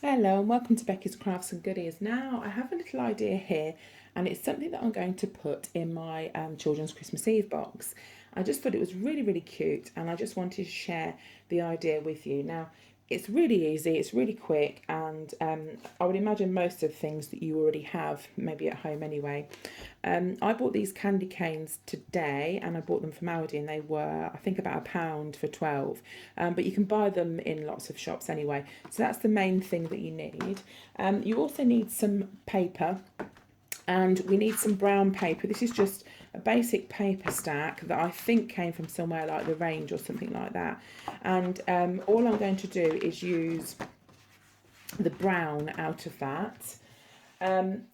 Hello and welcome to Becky's Crafts and Goodies. Now I have a little idea here and it's something that I'm going to put in my children's Christmas Eve box. I just thought it was really cute and I just wanted to share the idea with you. Now it's really easy, it's really quick, and I would imagine most of the things that you already have maybe at home anyway. I bought these candy canes today and I bought them from Aldi and they were, I think, about £1 for 12. But you can buy them in lots of shops anyway. So that's the main thing that you need. You also need some paper and we need some brown paper. This is just a basic paper stack that I think came from somewhere like the Range or something like that. And all I'm going to do is use the brown out of that.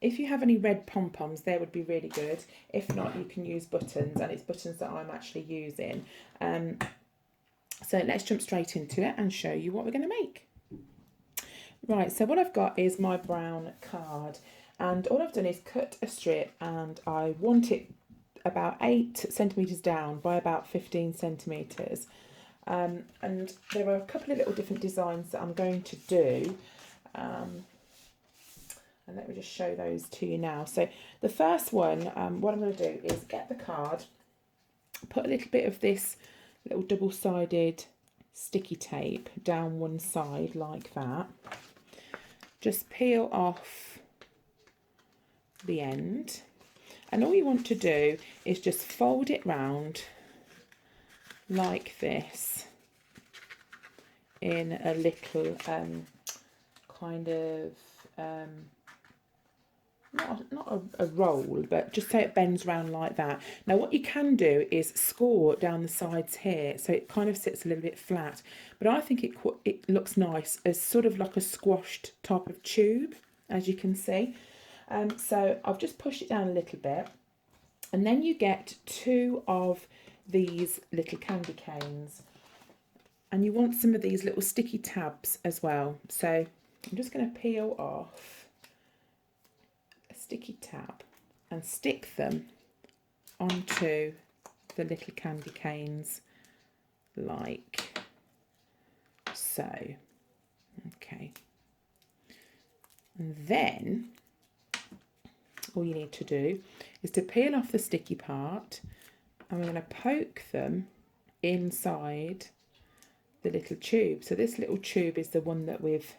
If you have any red pom-poms, they would be really good. If not, you can use buttons, and it's buttons that I'm actually using. So let's jump straight into it and show you what we're going to make. Right, so what I've got is my brown card, and all I've done is cut a strip, and I want it about 8 centimetres down by about 15 centimetres. And there are a couple of little different designs that I'm going to do. And let me just show those to you now. So the first one, what I'm going to do is get the card, put a little bit of this little double-sided sticky tape down one side like that. Just peel off the end. And all you want to do is just fold it round like this in a little kind of... not a roll, but just so it bends round like that. Now what you can do is score down the sides here so it kind of sits a little bit flat, but I think it looks nice as sort of like a squashed type of tube, as you can see. So I've just pushed it down a little bit, and then you get 2 of these little candy canes, and you want some of these little sticky tabs as well. So I'm just going to peel off sticky tab and stick them onto the little candy canes like so. Okay, and then all you need to do is to peel off the sticky part, and we're going to poke them inside the little tube. So this little tube is the one that we've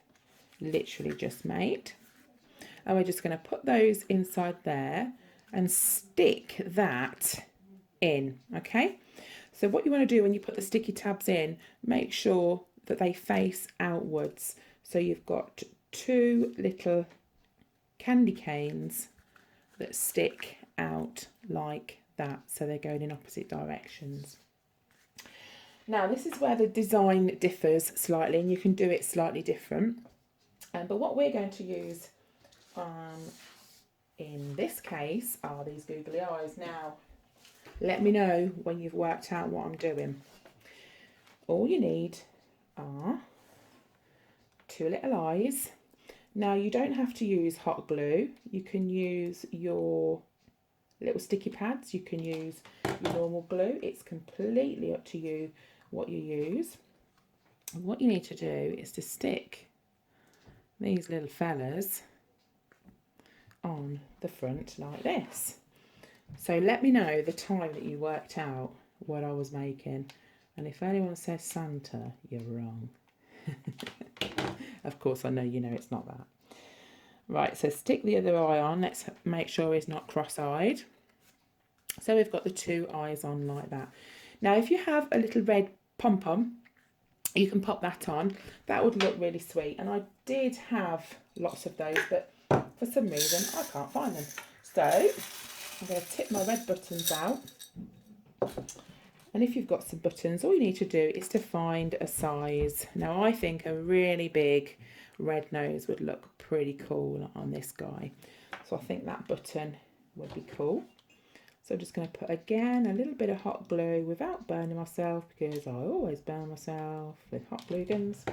literally just made. And we're just going to put those inside there and stick that in, okay? So what you want to do when you put the sticky tabs in, make sure that they face outwards. So you've got 2 little candy canes that stick out like that. So they're going in opposite directions. Now this is where the design differs slightly, and you can do it slightly different. But what we're going to use in this case are these googly eyes. Now let me know when you've worked out what I'm doing. All you need are 2 little eyes. Now you don't have to use hot glue, you can use your little sticky pads, you can use your normal glue. It's completely up to you what you use. And what you need to do is to stick these little fellas on the front like this. So let me know the time that you worked out what I was making, and if anyone says Santa, you're wrong. Of course I know you know it's not that. Right, so stick the other eye on. Let's make sure he's not cross-eyed. So we've got the 2 eyes on like that. Now if you have a little red pom-pom, you can pop that on. That would look really sweet, and I did have lots of those, but for some reason I can't find them. So I'm going to tip my red buttons out, and if you've got some buttons, all you need to do is to find a size. Now I think a really big red nose would look pretty cool on this guy, so I think that button would be cool. So I'm just going to put again a little bit of hot glue without burning myself, because I always burn myself with hot glue guns,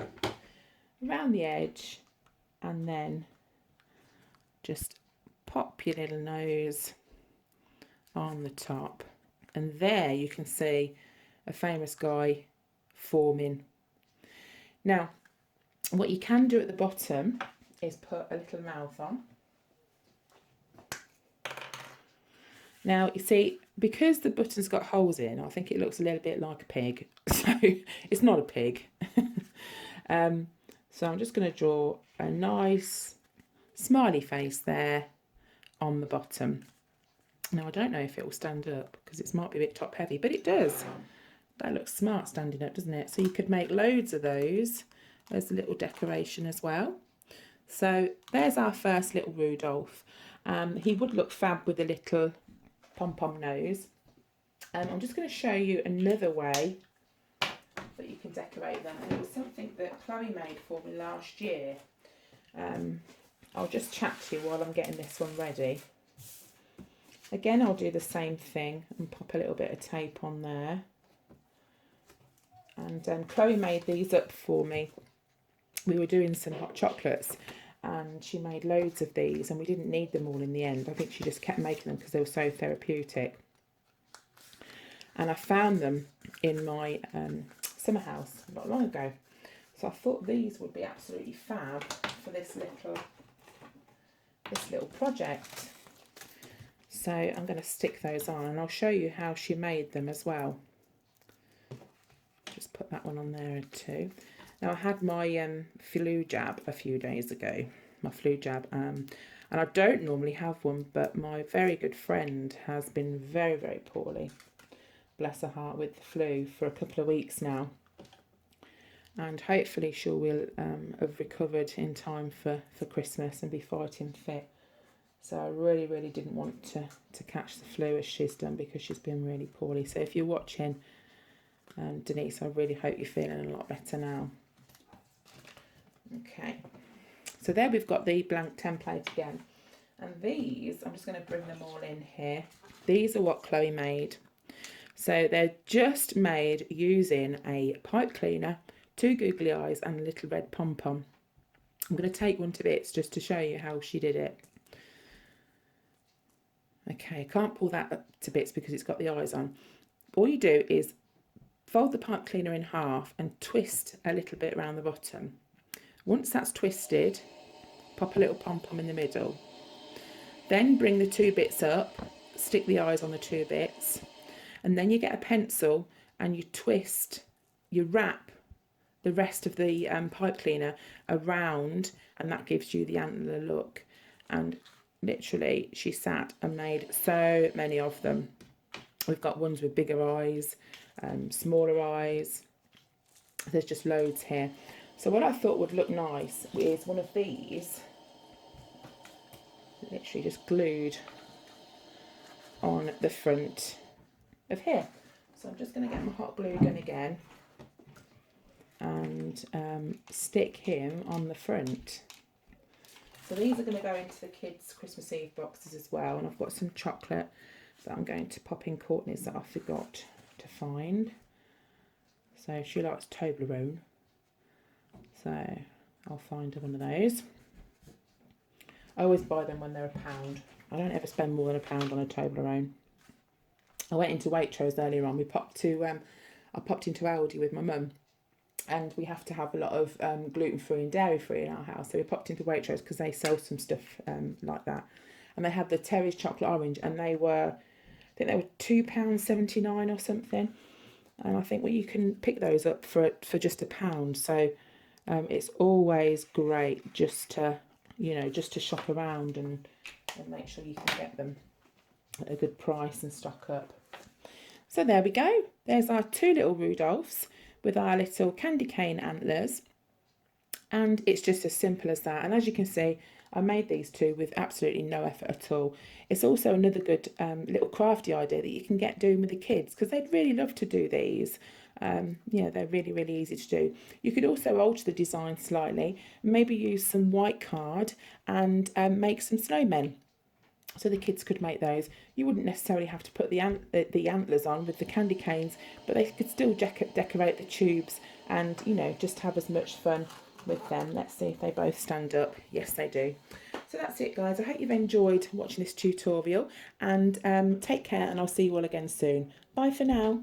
around the edge, and then just pop your little nose on the top, and there you can see a famous guy forming. Now What you can do at the bottom is put a little mouth on. Now, you see, because the button's got holes in, I think it looks a little bit like a pig. So it's not a pig. So I'm just going to draw a nice smiley face there on the bottom. Now, I don't know if it will stand up because it might be a bit top heavy, but it does. That looks smart standing up, doesn't it? So you could make loads of those. There's a little decoration as well. So there's our first little Rudolph. He would look fab with a little pom-pom nose. I'm just going to show you another way that you can decorate them. And it was something that Chloe made for me last year. I'll just chat to you while I'm getting this one ready. Again, I'll do the same thing and pop a little bit of tape on there. And Chloe made these up for me. We were doing some hot chocolates and she made loads of these and we didn't need them all in the end. I think she just kept making them because they were so therapeutic. And I found them in my summer house not long ago. So I thought these would be absolutely fab for this little project. So I'm going to stick those on and I'll show you how she made them as well. Just put that one on there too. Now I had my flu jab a few days ago, and I don't normally have one, but my very good friend has been very, very poorly, bless her heart, with the flu for a couple of weeks now. And hopefully she will have recovered in time for Christmas and be fighting fit. So I really, really didn't want to catch the flu as she's done because she's been really poorly. So if you're watching, Denise, I really hope you're feeling a lot better now. Okay, so there we've got the blank template again. And these, I'm just going to bring them all in here. These are what Chloe made. So they're just made using a pipe cleaner, 2 googly eyes and a little red pom-pom. I'm going to take one to bits just to show you how she did it. Okay, I can't pull that up to bits because it's got the eyes on. All you do is fold the pipe cleaner in half and twist a little bit around the bottom. Once that's twisted, pop a little pom-pom in the middle. Then bring the 2 bits up, stick the eyes on the 2 bits, and then you get a pencil and you twist, you wrap the rest of the pipe cleaner around, and that gives you the antler look. And literally, she sat and made so many of them. We've got ones with bigger eyes, smaller eyes. There's just loads here. So what I thought would look nice is one of these, literally just glued on the front of here. So I'm just going to get my hot glue gun again and stick him on the front. So these are going to go into the kids' Christmas Eve boxes as well. And I've got some chocolate that I'm going to pop in Courtney's that I forgot to find. So she likes Toblerone. So I'll find one of those. I always buy them when they're £1. I don't ever spend more than £1 on a Toblerone. I went into Waitrose earlier on. I popped into Aldi with my mum. And we have to have a lot of gluten-free and dairy-free in our house. So we popped into Waitrose because they sell some stuff like that. And they had the Terry's chocolate orange, and they were, I think they were £2.79 or something. And I think, well, you can pick those up for just £1. So it's always great just to, just to shop around and make sure you can get them at a good price and stock up. So there we go. There's our 2 little Rudolphs with our little candy cane antlers, and it's just as simple as that. And as you can see, I made these 2 with absolutely no effort at all. It's also another good little crafty idea that you can get doing with the kids, because they'd really love to do these. They're really, really easy to do. You could also alter the design slightly, maybe use some white card and make some snowmen. So the kids could make those. You wouldn't necessarily have to put the antlers on with the candy canes, but they could still decorate the tubes and, just have as much fun with them. Let's see if they both stand up. Yes, they do. So that's it, guys. I hope you've enjoyed watching this tutorial, and take care, and I'll see you all again soon. Bye for now.